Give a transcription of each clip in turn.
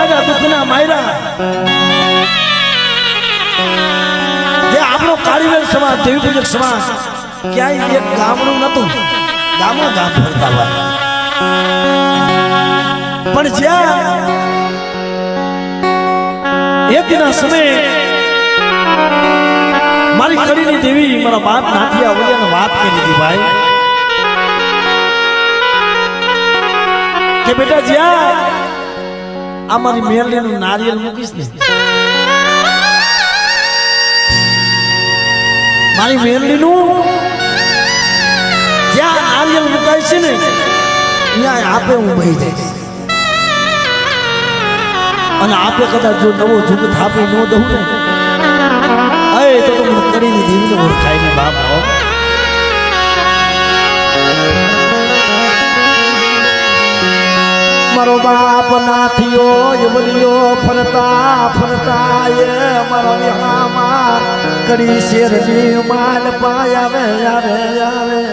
જાજા દુઃખના માયરા જે આપણો કાળીવેલ સમાજ દેવી પૂજક સમાજ ક્યાંય એક ગામડું નતું ગામો ગામ ફરતા હોય પણ જ્યાં એક દિના સમયે મારી કડીની દેવી મારા બાપ નાથિયા વડિયાને વાત કરી દીધી ભાઈ કે બેટા જ્યાં આ મારી મેરલીનું નારિયેલ મૂકીશ ને મારી મેરલીનું જ્યાં નારિયેલ મુકાય છે ને ત્યાં આપે હું બહી જઈશ અને આપે કદાચ જો નવો જુગ થાપી ન દઉં ને અરે તો મને કરીને દેવીને ઓળખાય ને બાપ મારો બાપ નાથિયો વલિયો ફરતા ફરતા એ મારા વિહામાં કરી શેરની માલ પાય આવે આવે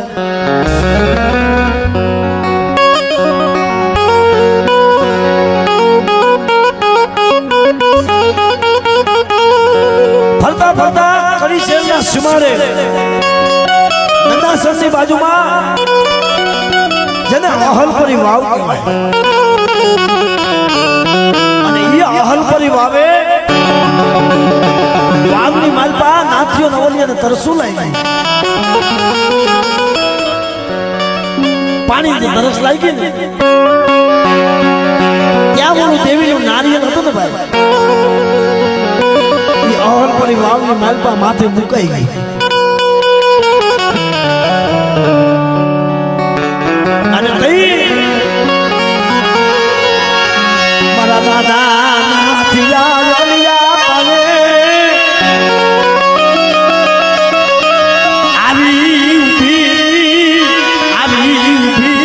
ફરતા ફરતા કરી શેરના સીમાડે નંદાસરની બાજુમાં જેને અહલપરી વાવ કહેવાય અને એ અહલપરી વાવે વાવની માલપા નાથિયો નવલિયાને તરસું લાગી પાણી તરસ લાગી ને ત્યાં બોલું દેવીનું નારિયેળ હતું ને ભાઈ એ અહલપરી વાવની માલપા માથે મુકાઈ ગઈ અને કઈ મારા દાદા નાથિયા વલિયા પાવે આવી ઊભી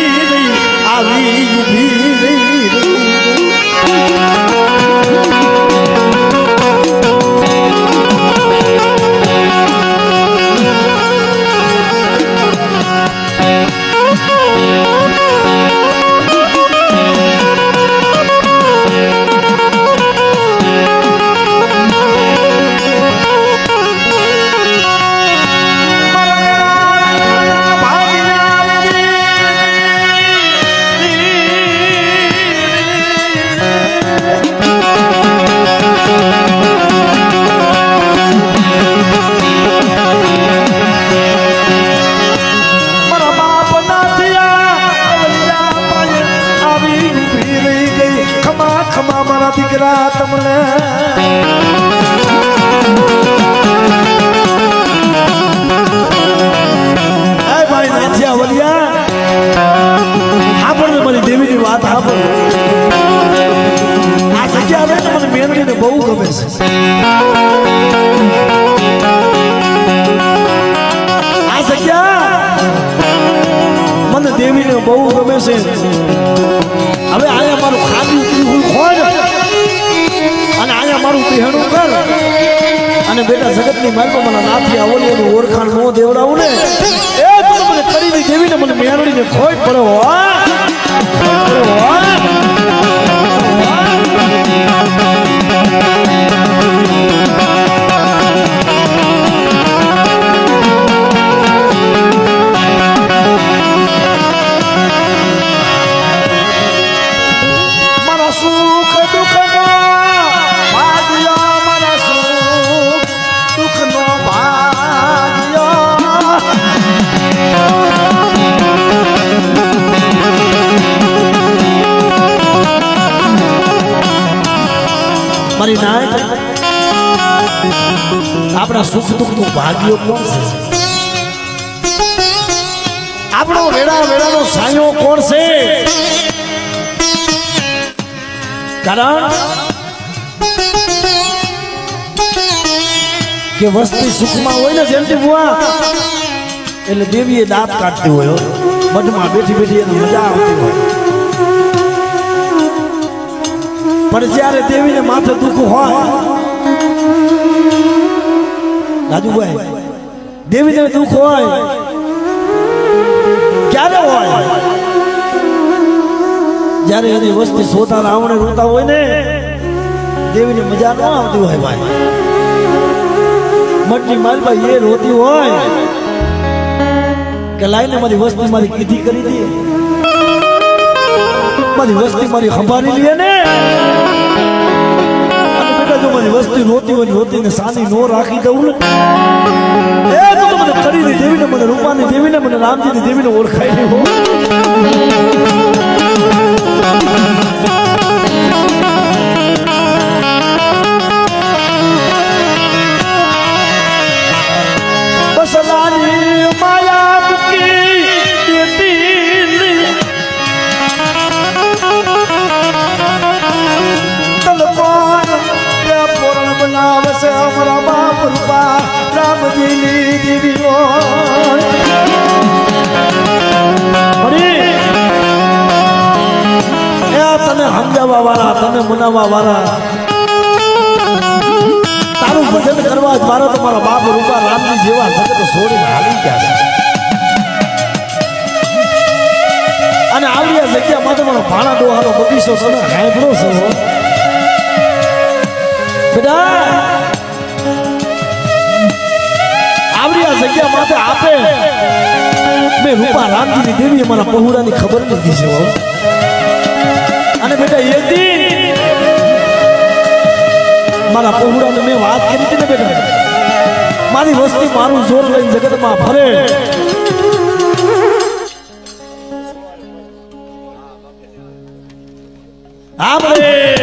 દીકરા તમને ભાઈ નાથિયા વલિયા આપણને મારી દેવીની વાત આપો આ જગ્યા આવે ને મને મેરડીને બહુ ગમે છે આ જગ્યા મને દેવીને બહુ ગમે છે હવે આયા મારું ખાધું પીવું ખોજ અને આયા મારું બહેણું કર અને બેટા જગતની માલમાં મને નાથિયા વલિયાની ઓળખાણ નો દેવડાવું ને એ તું મને કરીને દેવીને મને મેરડીને ખોજ પડે મારી નાય આપણા સુખ દુઃખ નું ભાગ્ય કોણ છે આપણો વેડા વેડાનો સાયો કોણ છે કારણ કે વસ્તી સુખમાં હોય ને જેમથી બુઆ એટલે દેવીએ દાંત કાઢતી હોય મઢમાં બેઠી બેઠી એની મજા આવતી હોય પણ જ્યારે દેવીને માથે દુઃખ હોય રાજુભાઈ દેવીને દુઃખ હોય ક્યારે હોય જ્યારે એની વસ્તી સોતા રાવણે રોતા હોય ને દેવીની મજા ન આવતી હોય ભાઈ મટની માલભાઈ એ રોતી હોય કે લાઈને મારી વસ્તી મારી કીધી કરી દે મારી વસ્તી મારી ખંભારી લે ને અને બેટા જો મારી વસ્તી રોતી હોય રોતી ને સાની નો રાખી દઉં ને એ તો મને કરી દે દેવીને મને રૂપાની દેવીને મને રામજીની દેવીને ઓળખાઈ દે હો સમજાવવા વાળા તને મનાવવા વાળા તારું ભજન કરવા જ મારો તમારા બાપ રૂપા રામજી જેવા જગત છોડીને હાલી ગયા છે અને આવી આ જગ્યામાં તમારો ભાણા ડોહાનો બગીચો તને હાંભળો છે બેટા આવી આ જગ્યા માટે આપે મેં રૂપા રામજીની દેવી અમારા પહોળાની ખબર નથી છે અને બેટા એક દી મારા પહોળાને મેં વાત કરી હતી ને બેટા મારી વસ્તી મારું જોર લઈને જગતમાં ફરે હા ભાઈ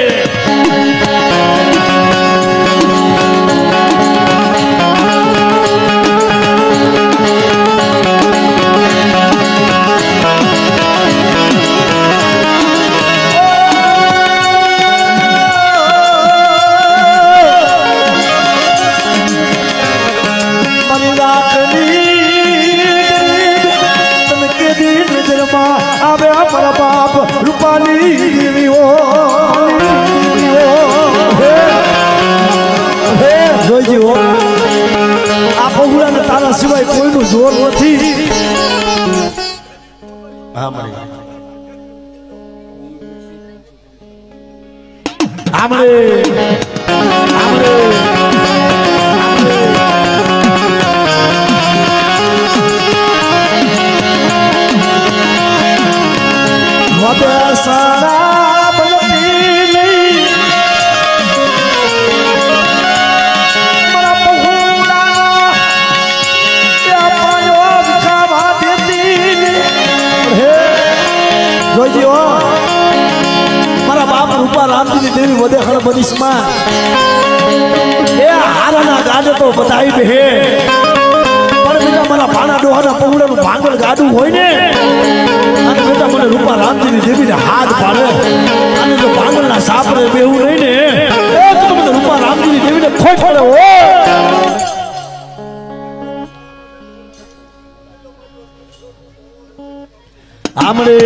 સિવાય કોઈનું જોર નથી રામજીની દેવી વધે હળ બનીશમાં એ હારાના ગાડે તો બધાઈ બે પણ બેટા મારા પાણા ડોહાના પગડાનું ભાંગલ ગાડું હોય ને અને બેટા મને રૂપા રામજીની દેવીને હાથ પાડે અને જો ભાંગલના સાપરે બેવું નહીં ને એ તો મને રૂપા રામજીની દેવીને ખોઈ પડે હો આમળે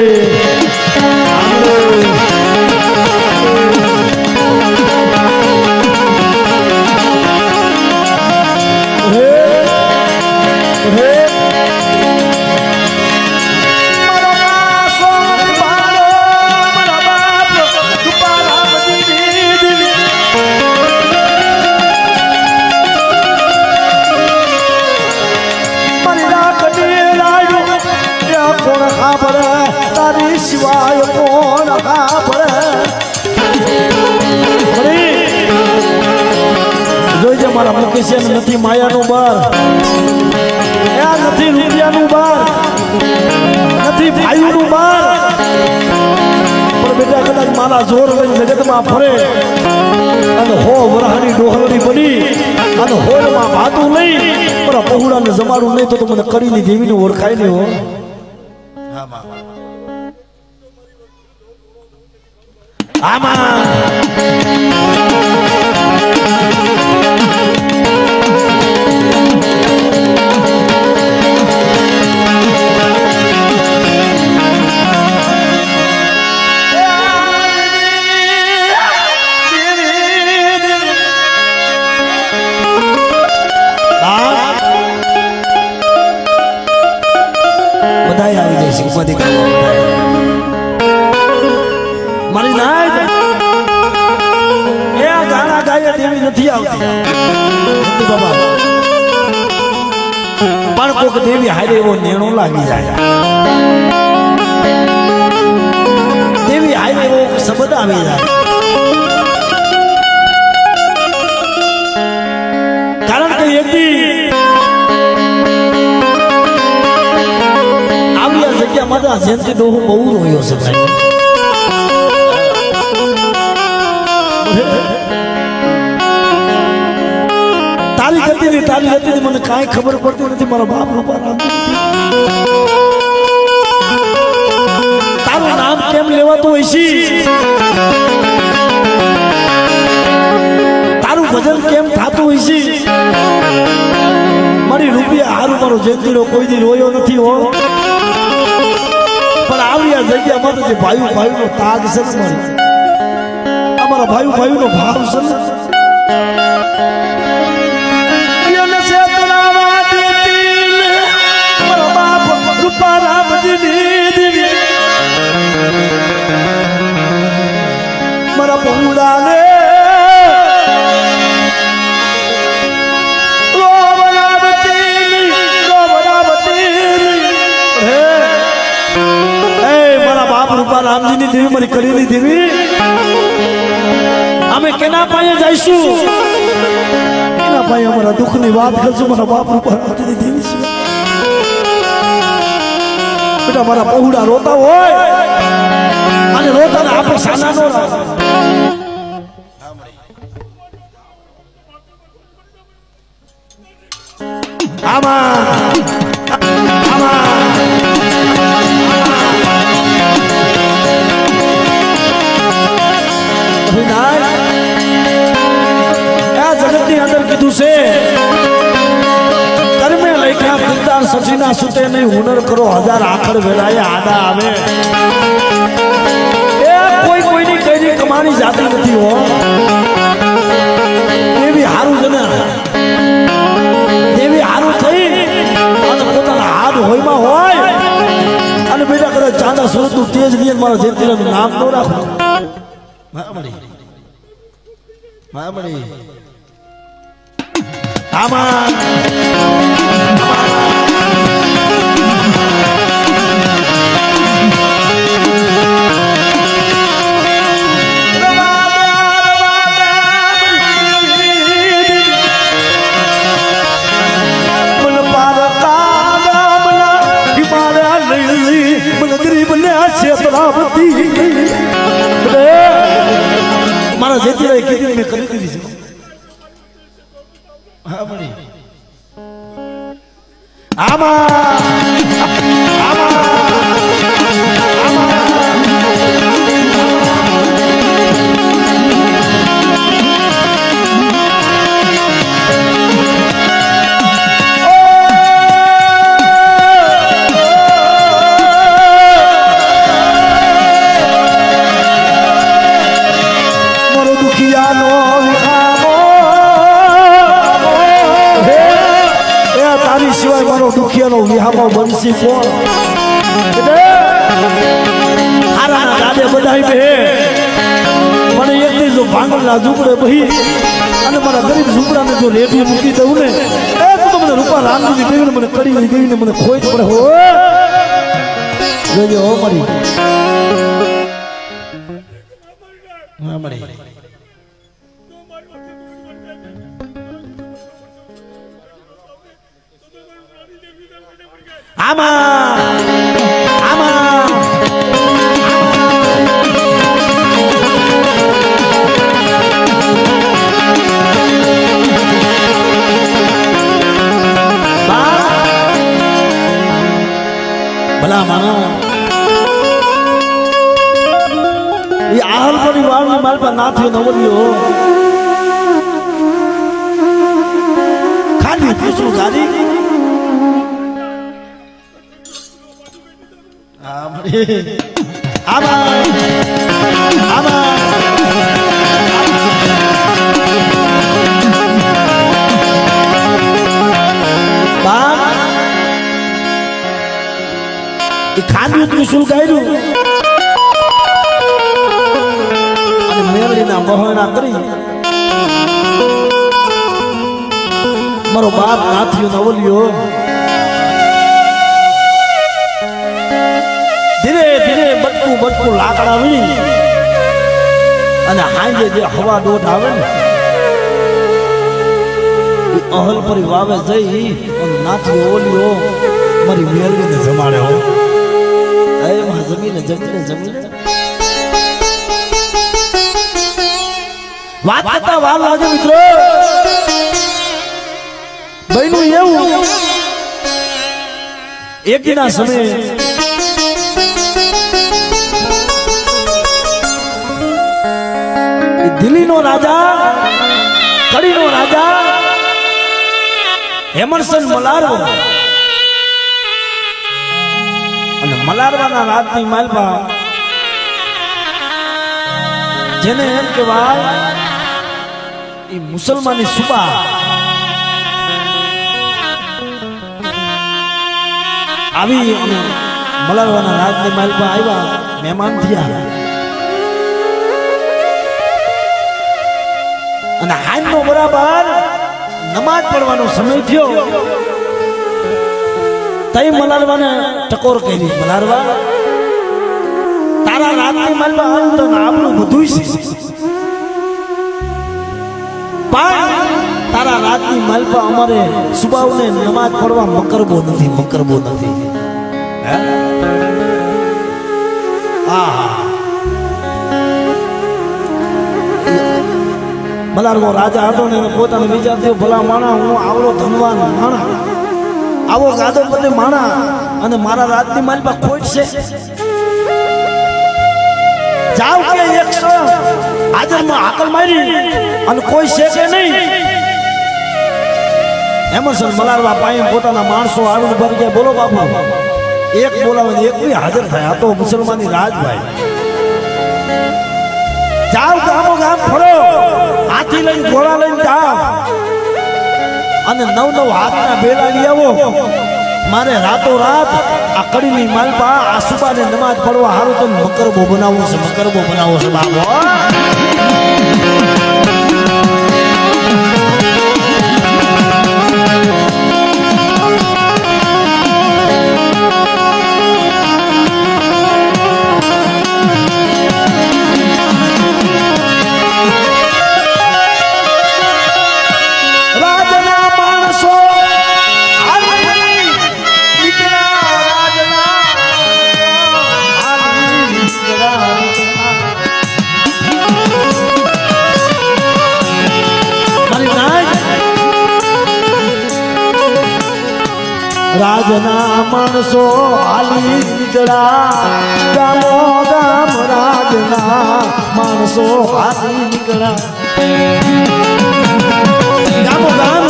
સિવાય કોણ જોઈજે મારા મુકેશ નથી માયાનું બાર નથી રૂપિયાનું બાર નથી ભાઈનું બાર પણ બેટા કદાચ મારા જોર લઈને જગતમાં ફરે અને હો વરાહની ડોહરડી બની અને હોલમાં ભાતું લઈ પણ પહોળાને જમાડું નહીં તો મને કરીને દેવીને ઓળખાય નહીં હો આમાં બધાય આવી જાય છે ઉપાધિ કરવા મારી નાય એ નથી આવતી બાબા પણ કોક દેવી હારે એવો નેણો લાગી જાય દેવી હારે એવો શબ્દ આવી જાય કારણ કે એકદી આવી આ જગ્યામાં તો જયંતિ ડોહો બહુ રોયો છે સાહેબ તારી ગતિની મને કાંઈ ખબર પડતી નથી મારા બાપ રૂપા રામ તારું નામ કેમ લેવાતું હોય છે તારું ભજન કેમ થતું હોય છે મારી રૂપિયા હારું મારો જયંતિનો કોઈ દી રોયો નથી હો પણ આવી આ જગ્યામાં તો જે ભાઈનો તાગ છે ને અમારા ભાઈનો ભાવ છે ને મારા પહોળાને રામજીની દેવી મારી કરેલી દેવી અમે કેના પાયે જઈશું કેના પાયે અમારા દુઃખની વાત કરશું મારા બાપ રૂપા રામજીની દેવી છે બેટા મારા પહોળા રોતા હોય અને રોતા ને આપણે સાના નો રાખે સચીના સુતે નહીં હુનર કરો હજાર આખર વેલાય આડા આવે એ કોઈની કઈ કમાણી જાતી નથી હો દેવી હારું છે ને દેવી હારું થઈ અને પોતાના હાથ હોયમાં હોય અને બેટા કદાચ ચાંદા સુરત નું તેજ દિયે મારા જયંતિનું નામ ન રાખો મામણી આમાં મારા જેતી કીધી મેં કરી દીધી છે હા મળી દુખિયાનો વિહામો બનશી કોણ હારાના દાદે બધાઈ બે મને એક દી જો ભાંગલના ઝૂંપડે બહી અને મારા ગરીબ ઝૂંપડાને જો રેઠી મૂકી દઉં ને એ તો મને રૂપા રામજીની દેવીને મને કરી ગઈને મને ખોઈ પડે હો જોજો હો મારી હા મારી ભલા માનો એ આહલ પરિવારની માલ પર ના થયો નવલિયો ખાલી પૂછું ગાડી ખાંડ્યું ત્રિશુલ ગાયરું અને મેળીના બહોણા કરી મારો બાપ નાથિયો નવલિયો ધીરે ધીરે બટકું લાકડા વીણી અને હાંજે જે હવા દોઢ આવે ને અહલ પરી વાવે જઈ અને નાથિયો ઓલિયો મારી મેળવીને જમાડે હો એમાં જમીને વાત કરતા વાર લાગે મિત્રો બહેનું એવું એક દિના સમયે દિલ્હીનો રાજા કડીનો રાજા હેમંતસન મલારવો અને મલારવાના રાજની માલપા જેને એમ કહેવાય એ મુસલમાની સુબા આવી અને મલારવાના રાજની માલપા આવ્યા મહેમાન થયા અને હાઈનો બરાબર નમાજ પડવાનો સમય થયો તઈ મલારવાને ટકોર કરી મલારવા તારા રાતની માલમાં અંતન આપણું બધું છે પણ તારા રાતની માલપા અમારે સુબાવને નમાજ પડવા મકરબો નથી હે મલારવો રાજા હતો ને પોતાને વિચાર થયો ભલા માણા હું આવડો ધનવાન માણા આવો ગાદો બધે માણા અને મારા રાજની માલપા ખોટ છે જાવ કે એક હાજરમાં હાકલ મારી અને કોઈ છે કે નહીં હેમંતસન મલારવા પાસે પોતાના માણસો આવીને ભરી ગયા બોલો બાપુ એક બોલાવે એક બી હાજર થાય આ તો મુસલમાની રાજભાઈ જાવ ગામો ગામ ફરો હાથી લઈને ઘોડા લઈને જાવ અને નવ હાથના બેલા લઈ આવો મારે રાતો રાત આ કડીની માલપા આ સુબાને નમાજ પડવા હારું તો મકરબો બનાવવો છે બાબો રાજના માણસો હાલી નીકળ્યા ગામો ગામ રાજના માણસો હાલી નીકળ્યા ગામો ગામ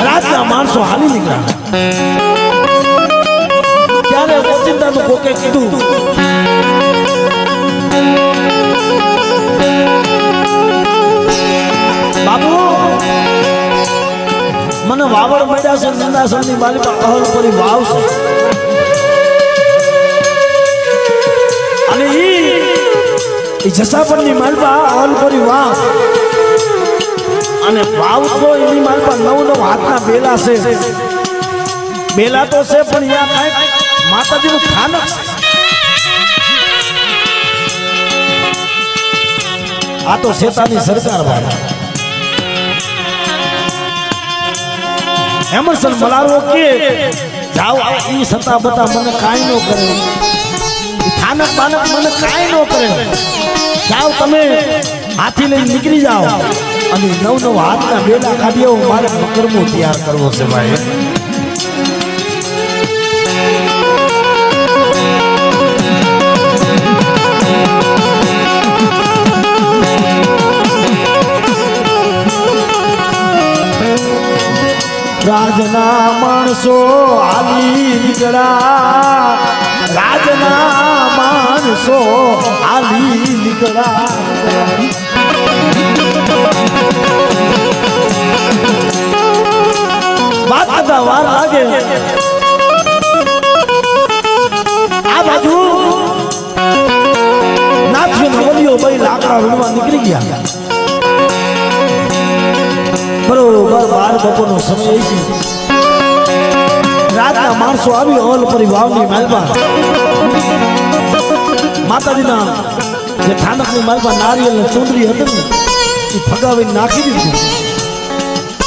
રાજના માણસો હાલી નીકળ્યા ત્યારે ઓચિંતાનું કોકે કીધું બાબુ મને વાવડ મળ્યા છે નંદાસરની બાલિકા અહલ પરી વાવ છે અને ઈ જસાપરની માલપા અહલ પરી વાવ અને વાવ તો એની માલપા નવ હાથના બેલા છે બેલા તો છે પણ યા કઈક માતાજીનું ખાનક આ તો શેતાની સરકાર વાળા હેમંતસન મલારવો કે જાઓ ઈ સતા બતા મને કાંઈ નો કરે થાનક બાનક મને કાંઈ નો કરે જાઓ તમે હાથી લઈને નીકળી જાઓ અને નવ હાથના બેલા કાઢી આવો મારે મકરમો તૈયાર કરવો છે ભાઈ રાજના માણસો હાલી નીકળ્યા રાજના માણસો હાલી નીકળ્યા વાત કરતા વાર લાગે આ બાજુ નાથિયો નવલિયો ભાઈ લાકડા વીણવા નીકળી ગયા બરોબર વાર બપોરનો સમય છે રાતના માણસો આવી ઓલ પરી વાવની માલમાં માતાજીના જે થાનકની માલમાં નારિયેળ ને ચૂંદડી હતી ને એ ફગાવીને નાખી દીધું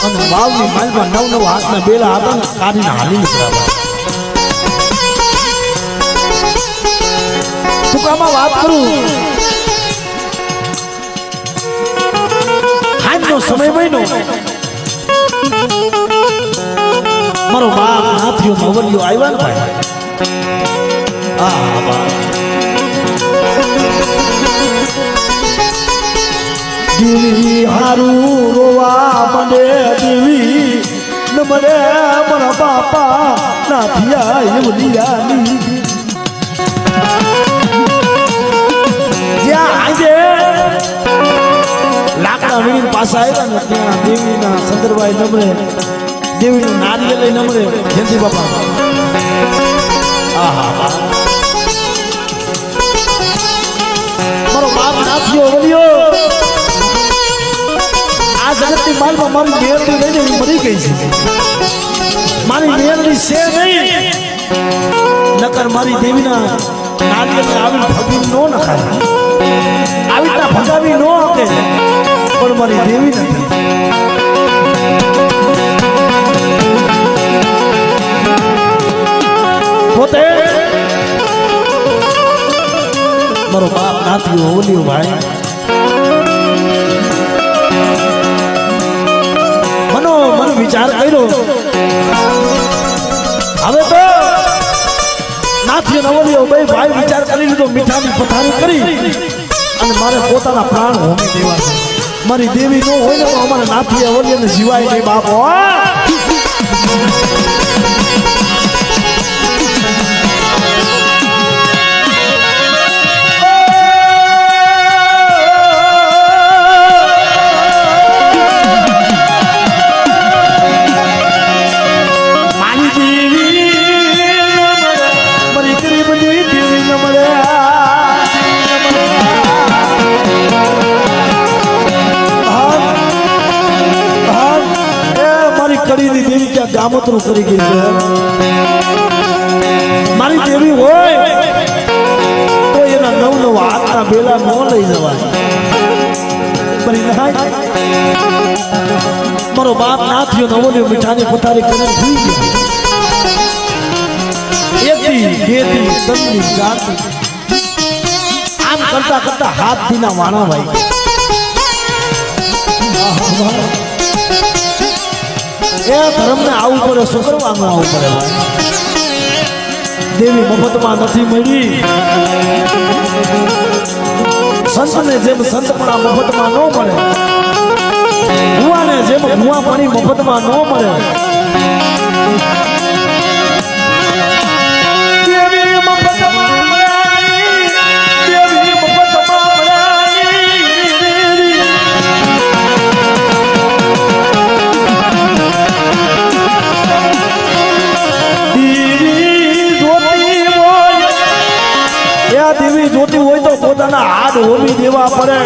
અને વાવની માલમાં નવ નવ હાથના બેલા હતા ને કાઢીને હાલી નીકળ્યા ટૂંકામાં વાત કરું આજનો સમય મહિનો મારો બાપ હાથીઓ નવલિયો આવ્યા ને ભાઈ દેવી હારું રોવા મને દેવી ન મને મારા બાપા નાથિયા એવલિયાની જ્યાં આજે લાકડા વીણી પાછા આવ્યા ને ત્યાં દેવીના સંદરભાઈ નમરે દેવીનું નારિયેળ લઈ નમરે જયંતિ બાપા મારો બાપ નાથિયો વલિયો આ જગતની માલમાં મારી મેળની લઈને મરી ગઈ છે મારી મેળની છે નહીં નકર મારી દેવીના નારિયેળને આવીને ભગવી નો નખાય આવી રીતના ભગાવી નો હકે પણ મારી દેવી નથી પોતે મારો બાપ નાથિયો ઓલિયો ભાઈ મનો વિચાર કર્યો હવે તો નાથિયો નવલિયો બે ભાઈ વિચાર કરી લીધો મીઠાની પથારી કરી અને મારે પોતાના પ્રાણ હોમી દેવા છે મારી દેવી નો હોય ને તો અમારે નાથિયા ઓલિયાને જીવાય નહીં બાપો ગામતરું કરી ગઈ છે મારી દેવી હોય તો એના નવ નવ હાથના બેલા ન લઈ જવાય મારો બાપ નાથિયો નવલિયો મીઠાની પથારી કરીને ભૂલી ગયા એકથી બેથી ત્રણની ચારથી આમ કરતા કરતા હાથ દીના વાણા ભાઈ એ ધર્મને આવું પડે શું કરવાનું આવું પડે દેવી મફતમાં નથી મળી સંતને જેમ સંતપણા મફતમાં ન મળે ભુવાને જેમ ભુવા પાણી મફતમાં ન મળે દેવી જોતી હોય તો પોતાના હાથ હોમી દેવા પડે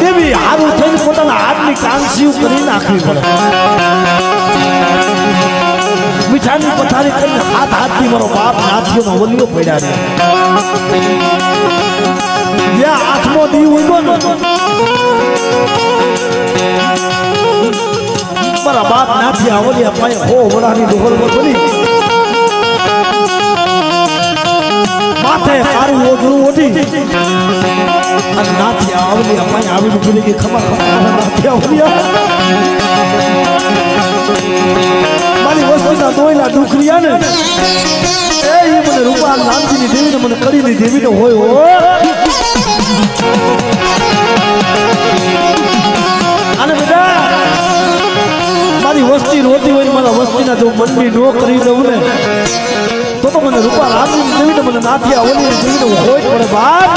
દેવી હારું થઈને પોતાના હાથની કાંસીઓ કરી નાખવી પડે મીઠાની પથારી કરીને હાથ હાથથી મારો બાપ નાથિયોનો વલિયો પડ્યા છે જ્યાં હાથમાં દીવ હોય ને મારા બાપ નાથિયા વલિયા પાસે હો વડાની ડોહલમાં બની માથે સારું ઓઢવું ઓઢી અને નાથિયા આવલિયા પાસે આવીને ભૂલી ગઈ ખબર નાથિયા આવલિયા મારી વસ્તુના દોયલા દુખરિયા ને એ મને રૂપા નામજીની દેવીને મને કડીની દેવીને હોય હો અને બેટા મારી વસ્તી રોતી હોય ને મારા વસ્તીના જો મનની નો કરી દઉં ને તો મને રૂપા રામની દેવીને મને નાથિયા ઓલીની દેવીને હોય પડે બાપ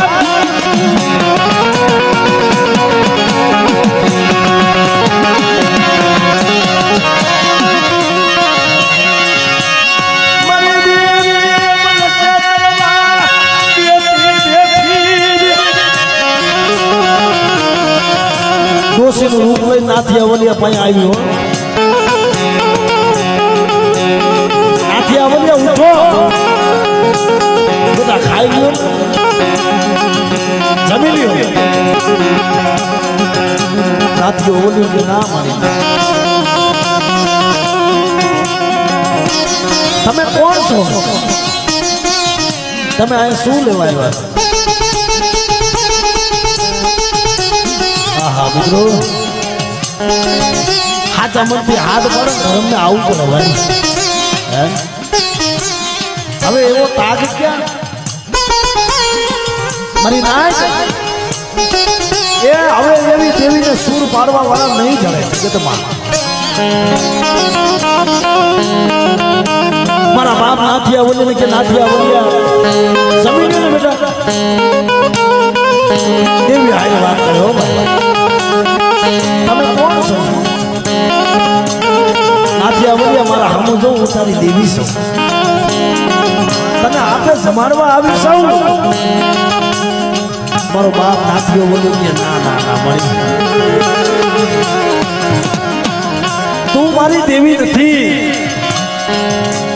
ડોશીનું રૂપ લઈ નાથિયા વલિયા પાસે આવ્યો આથી આવલિયા ઉઠો બધા ખાઈ લ્યો જમી લ્યો નાથી ઓવલ્યું કે ના મારી તમે કોણ છો તમે આ શું લેવા આવ્યા હા મિત્રો હાથ અમરથી હાથ પડે અમને આવું પડે ભાઈ હવે એવો તાગ ક્યાં મારી નાય એ હવે એવી દેવીને સૂર પાડવા વાળા નહીં જડે જગતમાં મારા બાપ નાથી આવલે કે નાથી આવલિયા જમીને ને બેટા દેવી આય વાત કરે હો ભાઈ તમે કોણ છો નાથી આવલિયા મારા હમો જો હું તારી દેવી છું તને આપે જમાડવા આવી સૌ મારો બાપ નાથીઓ બોલ્યો કે ના ના ના મળી તું મારી દેવી નથી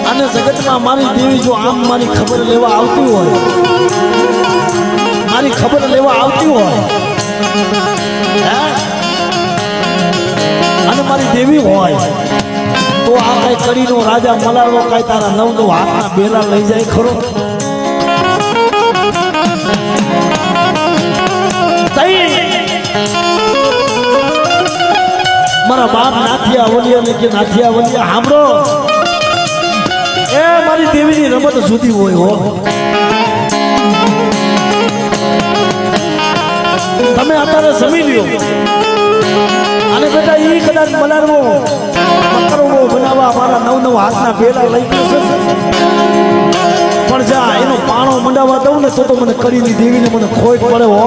અને જગતમાં મારી દેવી જો આમ મારી ખબર લેવા આવતી હોય મારી ખબર લેવા આવતી હોય અને મારી દેવી હોય તો આ કઈ કડીનો રાજા મલાળો કઈ તારા નવ નવ હાથના બેલા લઈ જાય ખરો મારા બાપ નાથિયા આવલિયા ને કે નાથિયા આવલિયા સાંભળો એ મારી દેવીની રમત જુદી હોય હો તમે અત્યારે જમી લ્યો અને બેટા ઈ કદાચ મલારવો મકરવો બનાવવા મારા નવ નવ હાથના બેલા લઈ ગયો છે પણ જા એનો પાણો મંડાવવા દઉં ને તો મને કડીની દેવીને મને ખોટ પડે હો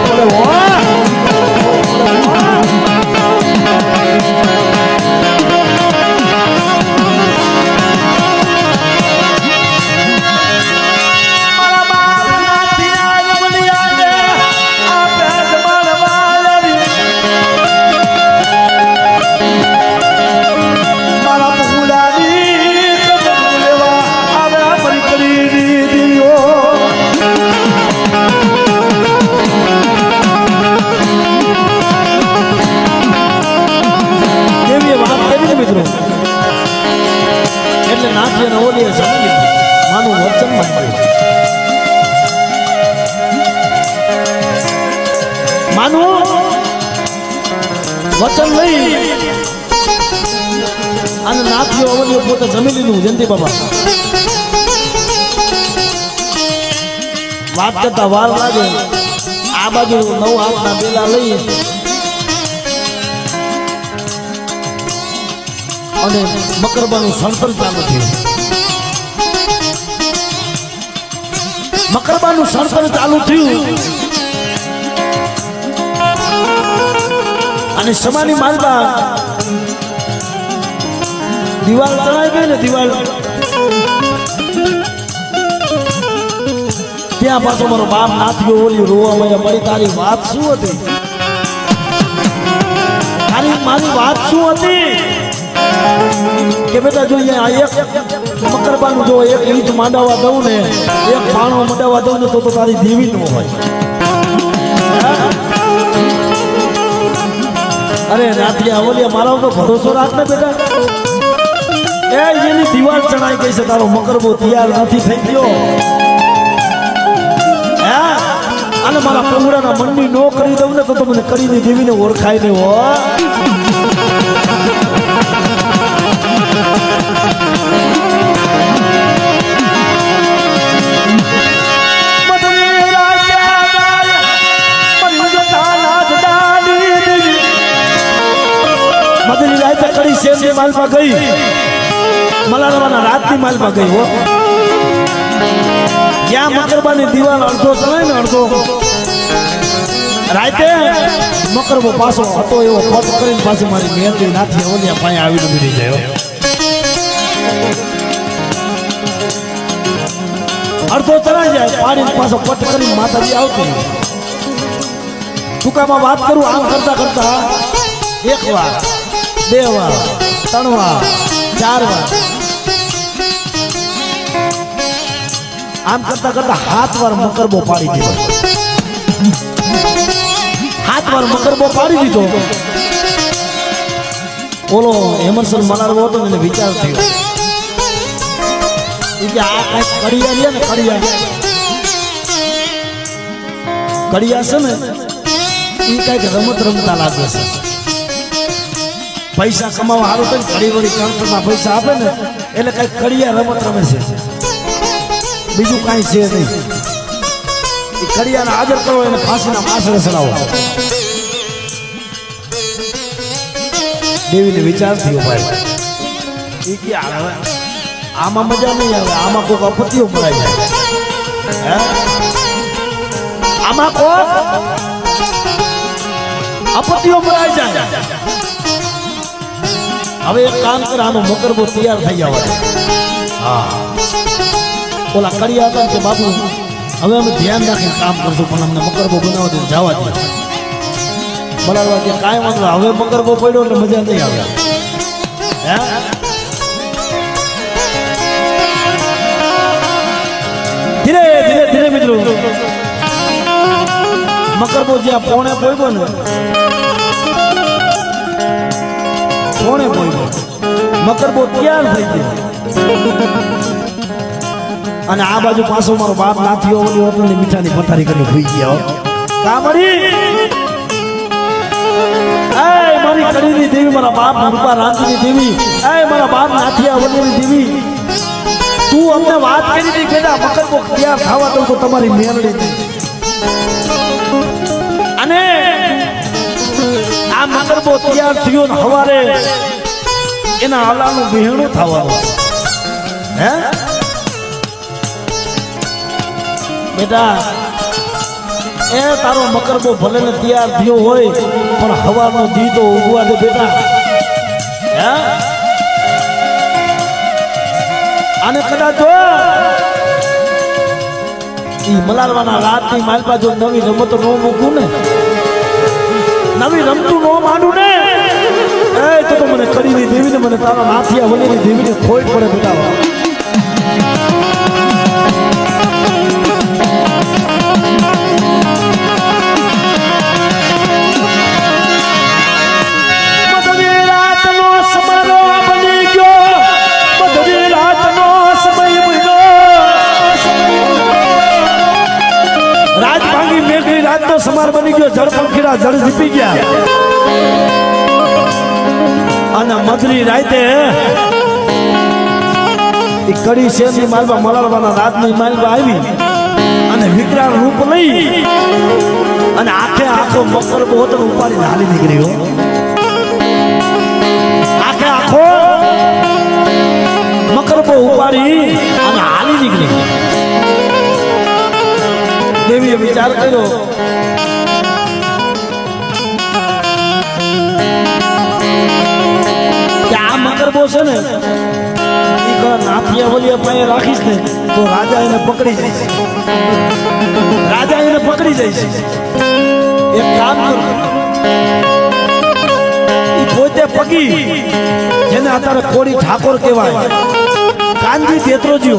પડે હો એટલે નાથી અને ઓલીએ જમી માનું વચન માનું વચન લઈ અને નાથીઓ ઓલીએ પોતે જમી લીધું જયંતિ બાબા વાત કરતા વાર લાગે આ બાજુ નવ હાથના બેલા લઈ અને મકરબાનું સણતર ચાલુ થયું મકરબાનું સણતર ચાલુ થયું અને સમાની માલબા દિવાલ તણાઈ ગઈ ને દિવાલ ત્યાં પાછો મારો બાપ નાથ્યો ઓલી રોવા મને મળી તારી વાત શું હતી મારી વાત શું હતી કે બેટા જો એક મકરબાનું જો એક ઈંટ માંડાવા દઉં ને એક પાણો મંડાવા દઉં ને તો તારી દેવી નો હોય અરે નાથિયા ઓલિયા મારા ઉપર ભરોસો રાખ ને બેટા એ જેની દિવાલ ચણાઈ ગઈ છે તારો મકરબો તૈયાર નથી થઈ ગયો અને મારા પંગડાના મનની નો કરી દઉં ને તો મને કરીને દેવીને ઓળખાય ને હો મદની રાતે કડી શેરની માલમાં ગઈ મલાડવાના રાતની માલમાં ગઈ હો જ્યાં મકરબાની દિવાલ અડધો ચલાય ને અડધો રાતે મકરબો પાછો હતો એવો પટ કરીને પાછી મારી મેરડી નાથી ઓલિયા પાસે આવીને મીડી જાય અડધો ચલાઈ જાય પાડીને પાછો પટ કરીને માતાજી આવતી ટૂંકામાં વાત કરું આમ કરતા કરતા એક વાર, બે વાર, ત્રણ વાર, ચાર વાર, આમ કરતા કરતા 7 વાર મકરબો પાડી દીધો. 7 વાર મકરબો પાડી દીધો. ઓલો હેમંતસર મલારવો હતો ને, એને વિચાર થયો કે આ કઈક કડિયા છે ને, કડિયા છે ને, એ કઈક રમત રમતા લાગે છે. પૈસા કમાવા સારું થાય ને, ઘડી વળી કાઉન્ટરમાં પૈસા આપે ને, એટલે કઈક કડિયા રમત રમે છે, બીજું કાંઈ છે નહીં. એ કડિયાને હાજર કરો, એને ફાંસીના પાછળ ચડાવો. દેવીને વિચાર થયો ભાઈ, એ કે આમાં મજા નહીં આવે, આમાં કોઈક આપત્તિઓ મરાઈ જાય, આમાં કોઈક આપત્તિઓ મરાઈ જાય. હવે એક કામ કર, આનો મકરબો તૈયાર થઈ જવા. હા, ઓલા કડિયા હતા કે બાપુ હવે અમે ધ્યાન રાખીને કામ કરશું, પણ અમને મકરબો બનાવવા દે, જવા દે. બરાબર કે કાંઈ વાંધો, હવે મકરબો પડ્યો એટલે મજા નહીં આવે. ધીરે ધીરે ધીરે મિત્રો મકરબો જ્યાં પોણે પડ્યો ને, પોણે પડ્યો, મકરબો તૈયાર થઈ ગયો. અને આ બાજુ પાછો મારો બાપ નાથીઓ ઓલી હોટલની મીઠાની પથારી કરીને ભૂઈ ગયા. કામડી મારી કડીની દેવી, મારા બાપ રૂપા રાંધીની દેવી, મારા બાપ નાથિયા વગેરેની દેવી, તું અમને વાત કરી હતી કે મકરબો તૈયાર થવા દઉં તો તમારી મેળડી. અને આ મકરબો તૈયાર થયો ને સવારે એના હાલાનું બહેણું થવાનું. હે બેટા, એ તારો મકરબો ભલે ને તૈયાર થયો હોય, પણ હવાનો દી તો ઉગવા દે બેટા. હે અને કદાચ ઈ મલારવાના રાતની માલપા જો નવી રમત નો મૂકું ને, નવી રમતું નો માંડું ને, તો મને કડીની દેવીને, મને તારા નાથિયા વલીની દેવીને ખોટ પડે બેટા. સમાર બની ગયો, જળ પંખીડા જળ જીપી ગયા. અને મધરી રાતે એ કડી શેરની માલવા મલાડવાના રાતની માલવા આવી અને વિકરાળ રૂપ લઈ અને આખો મકરબો હોતર ઉપાડીને હાલી નીકળ્યો. આખો મકરબો ઉપાડી અને હાલી નીકળી. દેવીએ વિચાર કર્યો કે આ મકરબો છે ને, નાથિયા વલિયા પાસે રાખીશ ને તો રાજા એને પકડી જાય છે. રાજા એને પકડી જાય છે. એક કામ કર, એ પોતે પગી, જેને અત્યારે કોળી ઠાકોર કહેવાય, કાનજી દેત્રોજીઓ,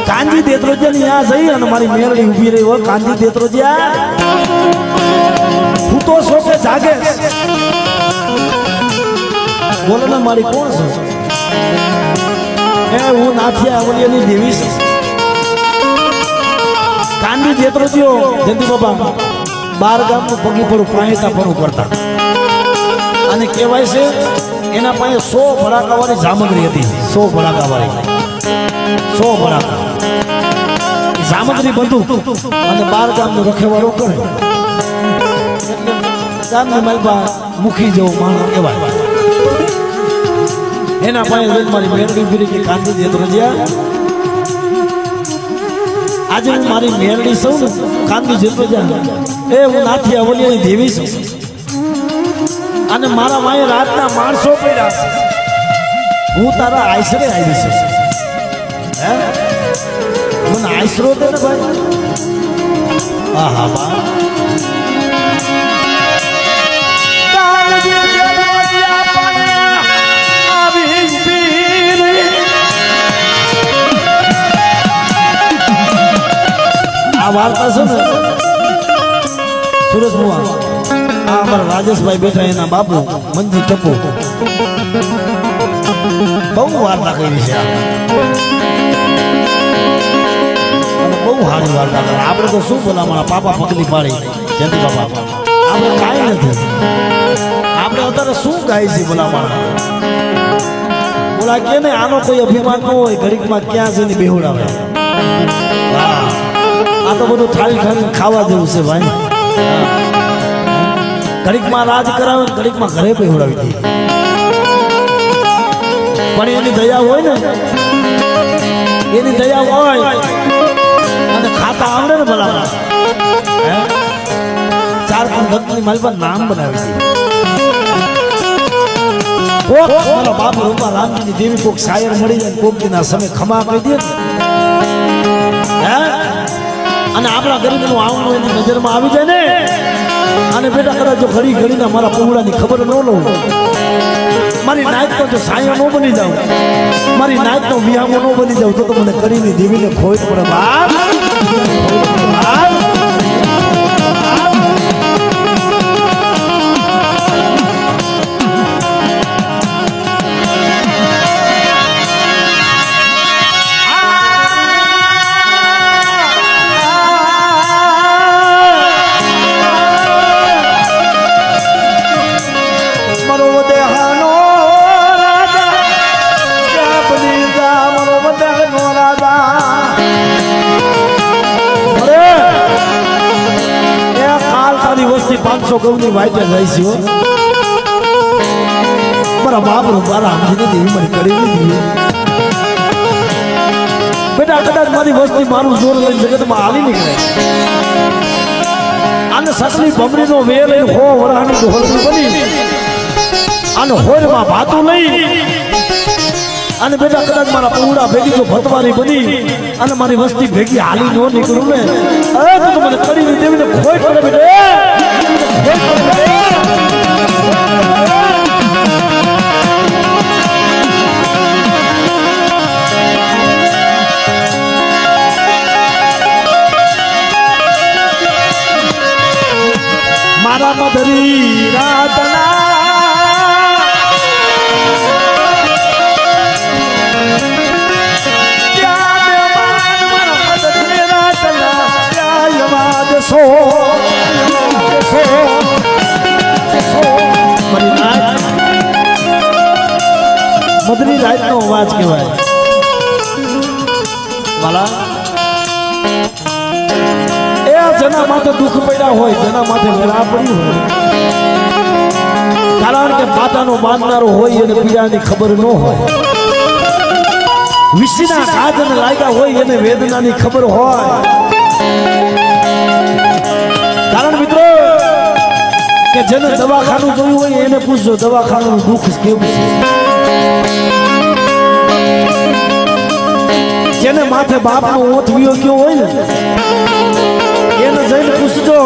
કાનજી દેત્રોજીયા ની આ જઈ અને મારી મેળડી ઉભી રહી હોય. કાનજી દેત્રોજીયા હું તો શોકે જાગે, બોલો ને મારી કોણ છે? હું નાથિયા અવલિયાની દેવી છે. કાનજી દેત્રોજીઓ જયંતિ બાબા 12 ગામનું પગી પડું પાણીતા પણ કરતા, અને કહેવાય છે એના પાસે 100 ભડાકા વાળી સામગ્રી હતી. 100 ભડાકા વાળી, 100 ભડાકા સામગ્રી બધું, અને 12 ગામનું રખેવાળું કરે. ગામની માલપા મુખી જેવો માણસ કહેવાય. એના પાસે મારી મેળડી ફરી કે કાંદી દેત્રોજીયા, આજે હું મારી મેળડી સૌ ને કાંદી દેત્રોજીયા, હું નાથિયા અવલિયાની દેવી છું, અને મારા માએ રાતના માણસો પડ્યા છે, હું તારા આશરે આવી છું. હે મને આશરો દે ને ભાઈ. હા હા બા આ વાર્તા છે ને સુરજ મુઆ આ અમારા રાજેશભાઈ બેઠા એના બાપુ મંજી ટપુ બહુ વાર્તા કરી છે બહુ સારી વાર્તા કરે આપણે તો શું બોલા મારા પાપા પગલી પાડી જયંતિ બાપા આપણે કાંઈ નથી આપણે અત્યારે શું ગાય છે બોલા મારા બોલા કે ને આનો કોઈ અભિમાન ન હોય ઘડીકમાં ક્યાં છે ને બેહુડાવે હા આ તો બધું થાળી ખાલી ખાવા જેવું છે ભાઈ ઘડીકમાં રાજ કરાવે ને ઘડીકમાં ઘરે બેહુડાવી દે પણ એની દયા હોય ને એની દયા હોય અને ખાતા આવડે ને ભલા ચાર પાંચ ભક્તની માલ પર નામ બનાવી દે મારા બાપ રૂપા રામજીની દેવી કોક શાયર મળી જાય કોક ના સમય ખમા કહી દે અને આપણા ગરીબનું આવવાનું એની નજરમાં આવી જાય ને અને બેટા કદાચ જો ઘડી ઘડીને મારા પૌડાની ખબર ન લઉં મારી નાયકનો જો સાયો ન બની જાઉં મારી નાયકનો વિહામો ન બની જાઉં તો મને કરીને દેવીને ખોઈ પડે બાપ ગૌની વાઈટે જાય છે મારા બાપ મારા આમજીને દેવી મને કરી દીધી બેટા કદાચ મારી વસ્તી મારું જોર લઈને જગતમાં હાલી નીકળે અને સસલી ભમરીનો વેલ લઈને હો વરાની ઢોલની બની અને હોરમાં ભાતું લઈ અને બેટા કદાચ મારા પૌડા ભેગી જો ભતવારી બની અને મારી વસ્તી ભેગી હાલી ન નીકળું ને તો મને કરી દેવીને ખોઈ પડે બેટા મારા મધરી રાતના મધરી રાત નો અવાજ કહેવાય માલા એ જેના માથે દુઃખ પડ્યા હોય જેના માથે વેરા પડી હોય કારણ કે માતાનો બાંધનારો હોય એને પીડાની ખબર ન હોય વિષયના કાજને લાગ્યા હોય એને વેદનાની ખબર હોય કારણ મિત્રો કે જેને દવાખાનું જોયું હોય એને પૂછજો દવાખાનું દુઃખ કેવું છે જેને માથે બાપનો ઓથ વિયો ગયો હોય ને એને જઈને પૂછજો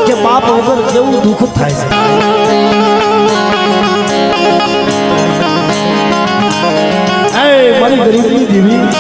કે બાપ વગર કેવું દુઃખ થાય છે મારી ગરીબની દેવી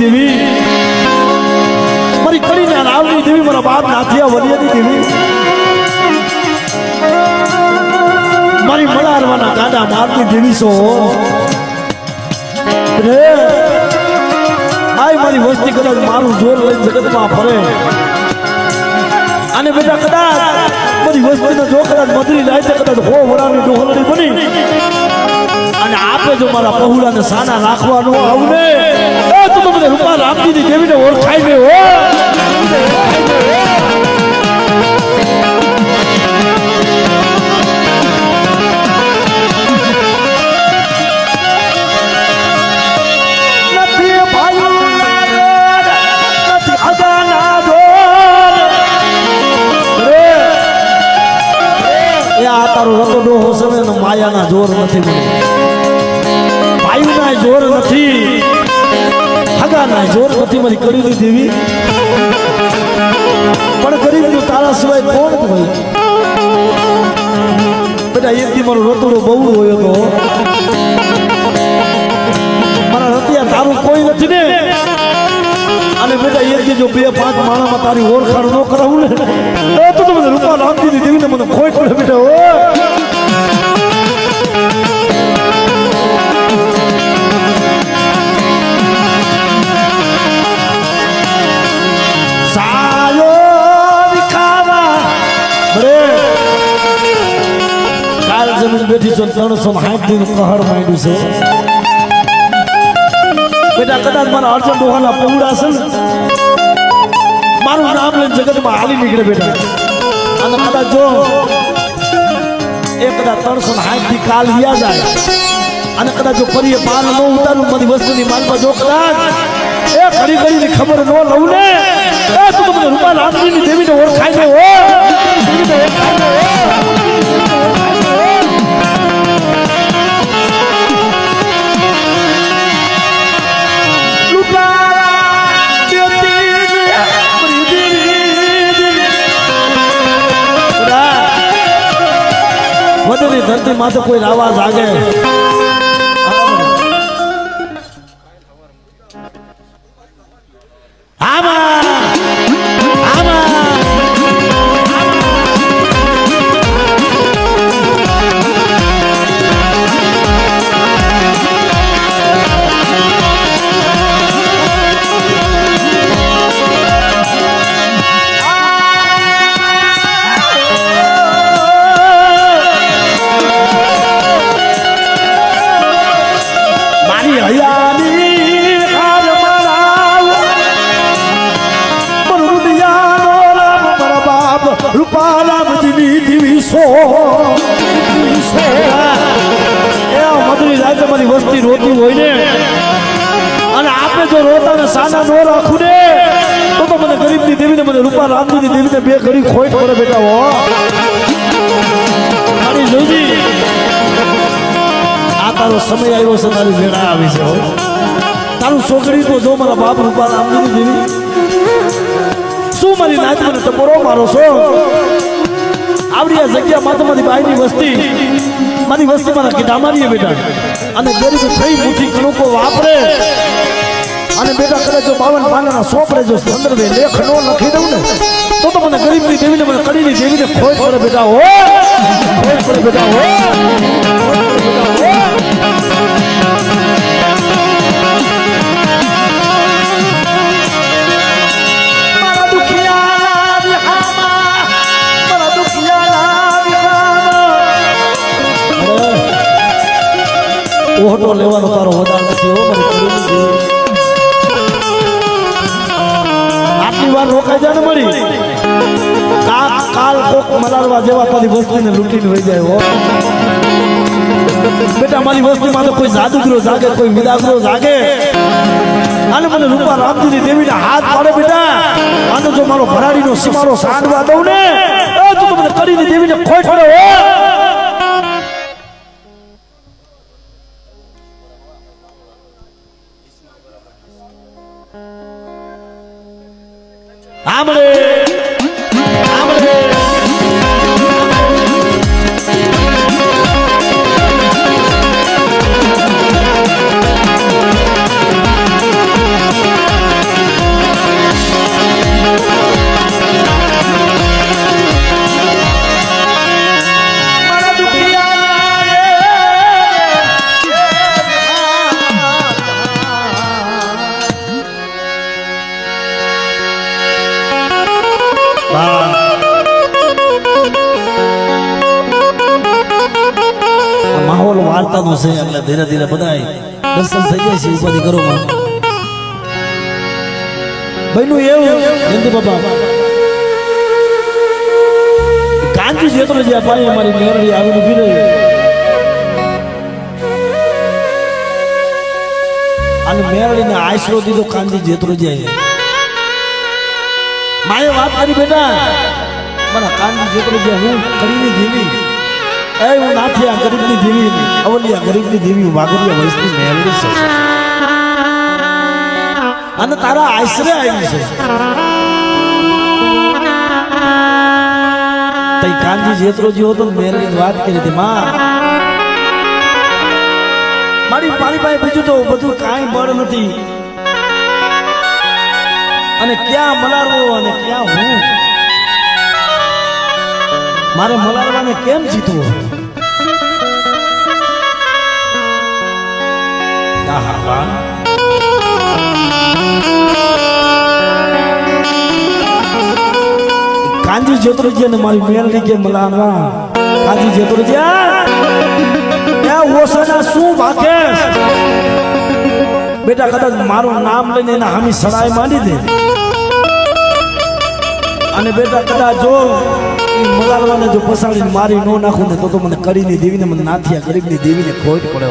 દેવી મારી કરીને રાવની દેવી મારા બાપ નાથિયા વલિયાની દેવી મારી મલારવાના ગાડા મારની દેવી છો રે આય મારી વસ્તી કદાચ મારું જોર લઈને જગતમાં ફરે અને બેટા કદાચ મારી વસ્તીનો જો કદાચ મધરી જાય કદાચ હો વરાની ડોહલડી બની અને આપે જો મારા પહુડાને સાના રાખવાનું આવું ને તો મને રૂપા રામજીની દેવીને ઓળખાય ને હો એ આ તારો રતો ડોહો છે ને માયાના જોર નથી મને ભાઈના જોર નથી હગાના જોર નથી મારી કરી દેવી પણ ગરીબનું તારા સિવાય કોણ હોય બેટા એકથી મારો રતોડો બહુ હોય તો મારા રતિયા તારું કોઈ નથી ને અને બેટા એકથી જો 2-5 માણામાં તારી ઓળખાણ ન કરાવું ને તો મને રૂપા રાખતી દેવીને મને ખોટ પડે બેટા ઓ બેઠી છો 360 દિન કહર માંડ્યું છે બેટા કદાચ મારા અર્જન ડોહાના પૌડા છે ને મારું નામ લઈને જગતમાં હાલી નીકળે બેટા અને કદાચ જો એ કદાચ 360 થી કાલ વ્યા જાય અને કદાચ જો ફરી પાર ન ઉતારું મારી વસ્તુની માલમાં જો કદાચ એ ઘડી ઘડીની ખબર ન લઉં ને એ તું મને રૂપા રામજીની દેવીને ઓળખાય ને હો વડની ધરતી માથે કોઈ આવાજ આગે વસ્તી રોતી હોય ને અને આપણે જો રોતા ને સાના નો રાખું ને તો મને ગરીબની દેવીને મને રૂપા રામજીની દેવીને બે ઘડી ખોટ પડે બેટા હો મારી જોજી આ તારો સમય આવ્યો છે તારી વેળા આવી છે તારું છોકરી તો જો મારા બાપ રૂપા રામજીની દેવી શું મારી નાચ મને ટપોરો મારો છો આવડી આ જગ્યા મારી બાઈની વસ્તી મારી વસ્તી મારા કીધા મારીએ બેટા અને ગરીબ થઈ મુઠ્ઠી કણુકો વાપરે અને બેટા કરે જો 52 પાનાના સોપડે જો સંદર્ભે લેખ નો લખી દઉં ને તો મને ગરીબની દેવીને મને કડીની દેવીને ખોટ પડે બેટા હો ખોટ પડે બેટા હો ઓહટો લેવાનો તારો વધાર નથી હો મારી આટલી વાર રોકાઈ જાય ને મળી કાલ કોક મલારવા જેવા તારી વસ્તીને લૂંટીને વહી જાય હો બેટા મારી વસ્તીમાં તો કોઈ જાદુગરો જાગે કોઈ વિદાગરો જાગે અને મને રૂપા રામજીની દેવીને હાથ પાડે બેટા આનો જો મારો ભરાડીનો સીમાડો સાંડવા દઉં ને તો મને કરીને દેવીને ખોટ પડે હો આમળે આમળે માહોલ વાર્તાનો છે એટલે ધીરે ધીરે બધાય દર્શન થઈ જાય છે ઉપાધિ કરો માં ભાઈનું એવું હિન્દુ બાબા કાંજી જેતરો જે અપાય અમારી મેરડી આવીને ઉભી રહી અને મેરડીને આશરો દીધો કાંજી જેતરો જાય માએ વાત કરી બેટા મારા કાંજી જેતરો જે હું કરીને જીવી એ હું નાથી આ ગરીબની દેવી અવલી આ ગરીબની દેવી વાઘરિયા વૈષ્ણવી મેળવી છે અને તારા આશરે આવી છે તઈ કાનજી જેતરો જેવો તો મેળવી વાત કરી હતી માં મારી પાસે બીજું તો બધું કાંઈ બળ નથી અને ક્યાં મલારવો અને ક્યાં હું મારે મલારવાને કેમ જીતવું કાંજી જેતરોજી અને મારી મેળવી કે મલારવા કાંજી જેતરોજી ઓસના શું વાકે બેટા કદાચ મારું નામ લઈને એના હામી સડાઈ માંડી દે અને બેટા કદાચ જો મલારવાને જો પસાડીને મારી નો નાખું ને તો મને કડીની દેવીને મને નાથિયા ગરીબની દેવીને ખોટ પડે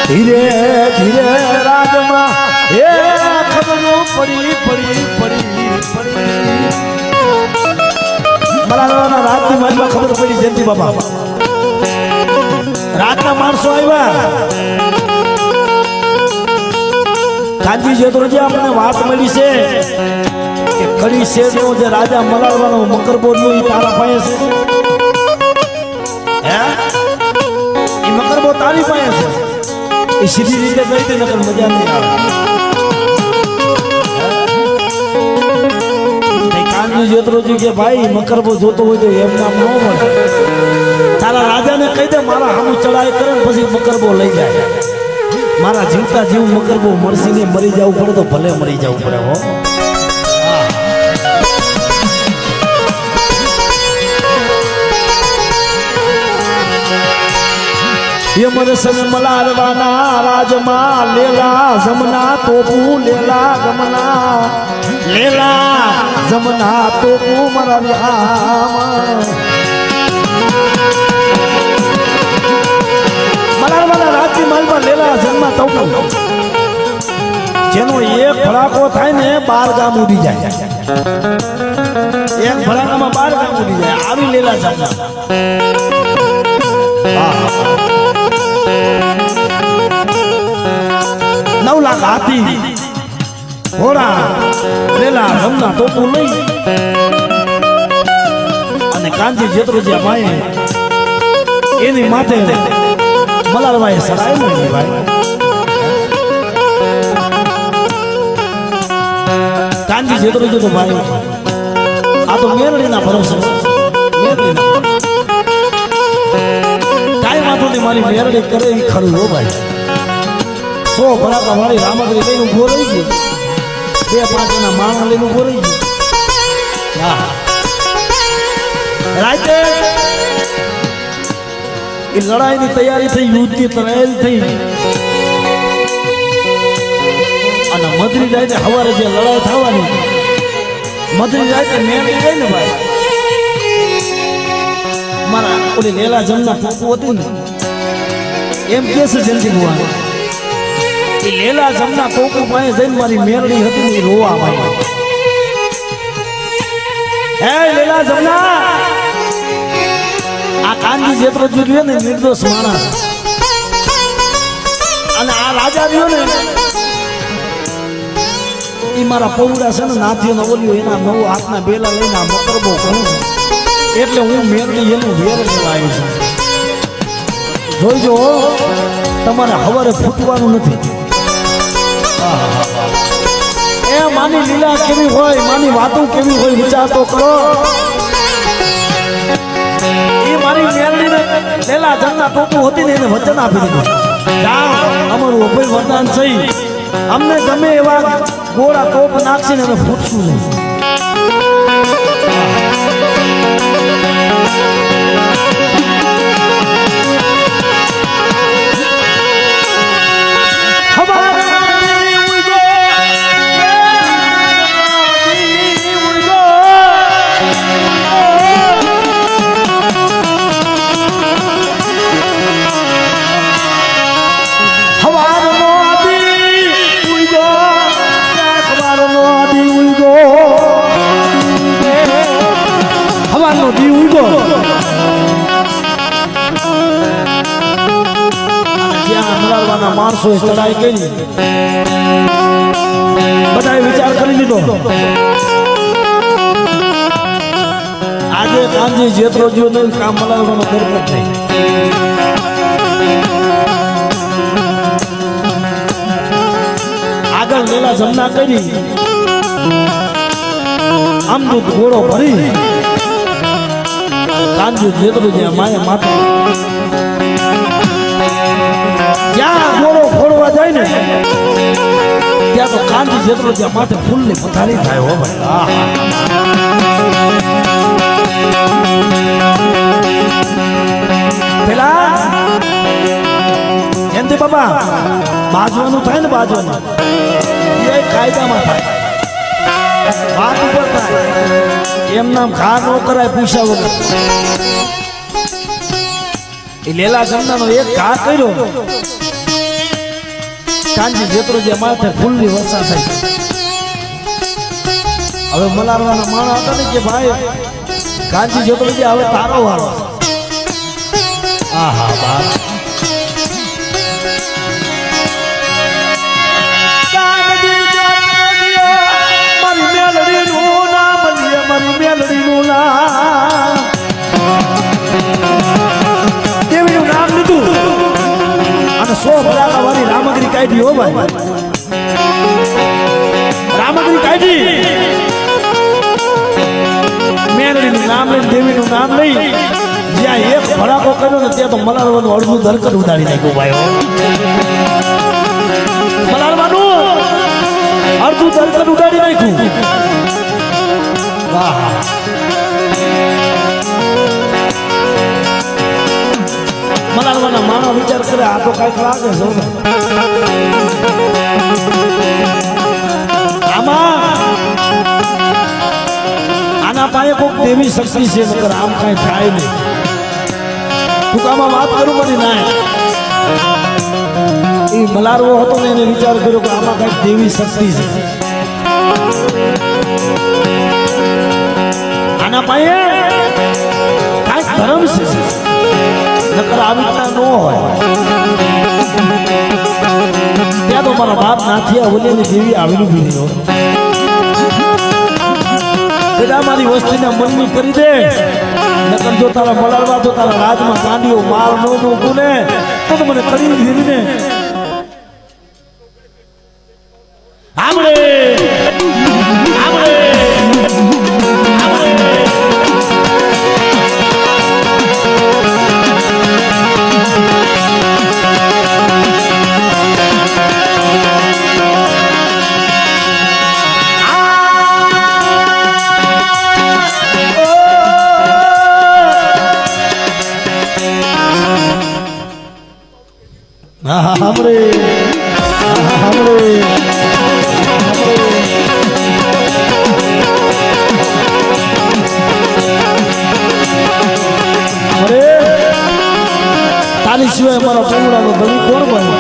ધીરે ધીરે રાજમાં એ ખબરો પડી પડી પડી મલારવાના રાતની માલમાં ખબર પડી જયંતિ બાબા રાતના માણસો આવ્યા કાંજી જેતરોજી આપણને વાત મળી છે કે કડી શેરનો જે રાજા મલારવાનો મકરબો નો તારા પાસે છે હે એ મકરબો તારી પાસે છે એ સીધી રીતે કહી દે નકર મજા નહીં આવે કાનજી જેતરોજી કે ભાઈ મકરબો જોતો હોય તો એમ નામ ન મળે તારા રાજાને કહી દે મારા હામું ચડાઈ કરે પછી મકરબો લઈ જાય મારા જીવતા જીવ મકરબો મળશે ને મરી જવું પડે તો ભલે મરી જવું પડે હો યમરસન મલારવાના રાજમાં લેલા જમના તોપુ લેલા ગમના લેલા જમના તોપુ મારા મલારવાના રાજની માલમાં લેલા જમના તોપુ જેનો એક ભડાકો થાય ને 12 ગામ ઉડી જાય એક ભડાકામાં 12 ગામ ઉડી જાય આવી લેલા જમના નવ લાખ હાથી ઘોડા લેલા જમના ટોપું લઈ અને કાંજી જેતરોજી માએ એની માથે મલારવાએ સડાયું ને ભાઈ કાંજી જેતરોજી તો ભાઈ આ તો મેરડીના ભરોસે મેરડીના કાંઈ વાંધો નહીં મારી મેરડી કરે એ ખરું હો ભાઈ 100 ભડાકા વાળી રામગરી લઈને ઉભો રહી ગયો 2-5 જણા માણસ લઈને ઉભો રહી ગયો રાતે એ લડાઈની તૈયારી થઈ યુદ્ધની તૈયારી થઈ અને મધરી જાય સવારે જે લડાઈ થવાની મધરી જાય મેળી જાય ને ભાઈ મારા ઓલી લેલા જમના ટોપું હતું ને એમ કે છે જલ્દી ભુવા એ લેલા જમના ટોપું પાસે જઈને મારી મેરડી હતી ને રોવા ભાઈ હે લેલા જમના આ કાંજી જેતરોજી રહ્યો ને નિર્દોષ માણસ અને આ રાજા રહ્યો ને એ મારા પૌડા છે ને નાથીઓ ને ઓલ્યો એના 9 હાથના બેલા લઈને આ મકરબો ઘણું છે એટલે હું મેરડી એનું વેર લાવ્યો છું જોઈજો તમારે હવારે ફૂટવાનું નથી એ માની લીલા કેવી હોય માની વાતો કેવી હોય વિચાર તો કરો એ મારી મેરડીને લેલા જમના ટોપું હતી ને એને વચન આપી દીધું જાઓ અમારું અભય વરદાન છે અમને ગમે એવા ગોળા ટોપ નાખશે ને એને ફૂટશું નહીં હવાર મલાડવાના માણસોએ ચડાઈ કરી બધાએ વિચાર કરી લીધો આજે કાંજી જેતરો જો નહીં કામ મલાડવાનો ગરબત નહીં આગળ લીલા જમના કરી અમૃત ઘોડો ભરી કાંજી જેતરો જ્યાં માયા માતા જ્યાં ઘોડો ફોડવા જાય ને ત્યાં તો કાંજી જેતરો જ્યાં માથે ફૂલની પથારી થાય હો ભાઈ પેલા એમથી બાબા બાજવાનું થાય ને બાજવાનું એ કાયદામાં થાય વાત ઉપર થાય એમ નામ ખા ન કરાય પૈસા વગર એ લેલા જમનાનો એક ઘા કર્યો કાંજી જેતરો જે માથે ફૂલની વર્ષા થઈ હવે મલારવાના માણસ હતા ને કે ભાઈ કાંજી જેતરો જે હવે તારો વાળો આહા બાપ દેવીનું નામ લીધું અને 100 બરાબર વાળી રામગરી કાઢી હો ભાઈ રામગરી કાઢી મેલડીનું નામ લઈને દેવીનું નામ લઈ જ્યાં એક ભડાકો કર્યો ને ત્યાં તો મલારવાનું અડધું ધરકડ ઉડાડી નાખ્યું ભાઈ મલારવાનું અડધું ધરકડ ઉડાડી નાખ્યું વાહ મલારવાના માણસ વિચાર કરે આ તો કઈક લાગે છે આમાં આના પાસે કોઈક દેવી શક્તિ છે નકર આમ કઈ થાય નહીં ટૂંકામાં વાત કરું બધી ના એ મલારવો હતો ને એને વિચાર કર્યો કે આમાં કઈક દેવી શક્તિ છે આના પાસે કઈક ધર્મ છે નકર આવી રીતના ન હોય ત્યાં તો મારા બાપ નાથિયા ઓલિયાની દેવી આવેલું બીજી બેટા મારી વસ્તીને મનની કરી દે નકર જો તારા મલાડવા તો તારા રાજમાં કાંડીઓ માર નો મૂકું ને તો મને કરી દીધી ને આમળે આમળે हमरे हमरे अरे तारी सिवाय मारा पौड़ा नो धनी कोण बने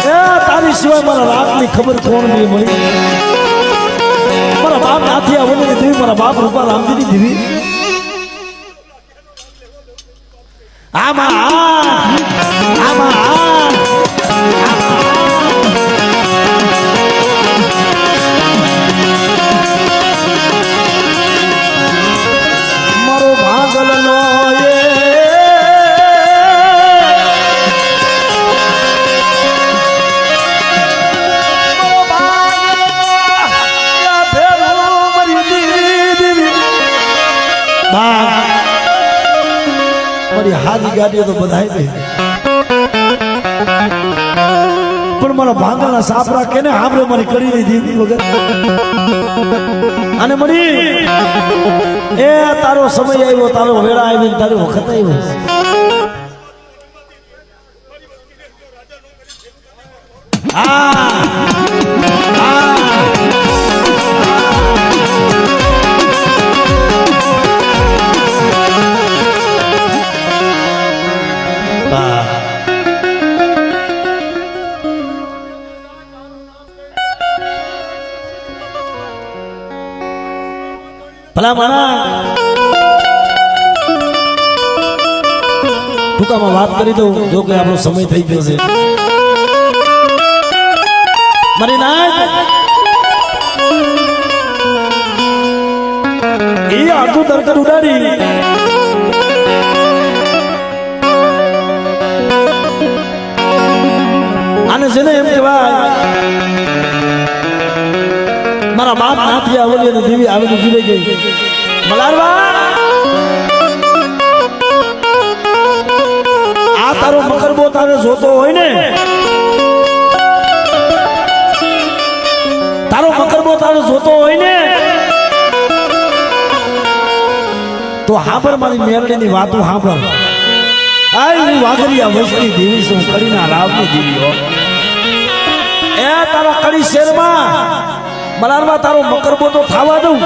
ए तारी सिवाय मारा रात ની ખબર કોણ ની મળી મારા બાપ નાથિયા બોલે કે દેવી મારા બાપ રૂપા રામજી ની દેવી આમાં આમાં મારો ભાગલ નો હાજી ગાડીઓ તો બધાય દે પણ મારા ભાંગલના સાપરા કેને હામરે મારી કરી દીધી વગર અને મળી એ તારો સમય આવ્યો તારો વેળા આવી તારો વખત આવ્યો ભલા માણા ટૂંકામાં વાત કરી દઉં જો કે આપણો સમય થઈ ગયો છે મારી નાથ એ આખું તરતર ઉડાડી આને છે ને એમ કહેવાય મારા બાપ નાથી આવેલી અને દેવી આવેલી જીવે ગઈ મલારવા આ તારો મકરબો તારે જોતો હોય ને તારો મકરબો તારે જોતો હોય ને તો હાંભળ મારી મેરડીની વાતો હાંભળ આ હું વાઘરિયા વસતી દેવી છું કડીના રાવની દેવી હો એ તારા કડી શેરમાં મલારવા તારો મકરબો તો થાવા દઉં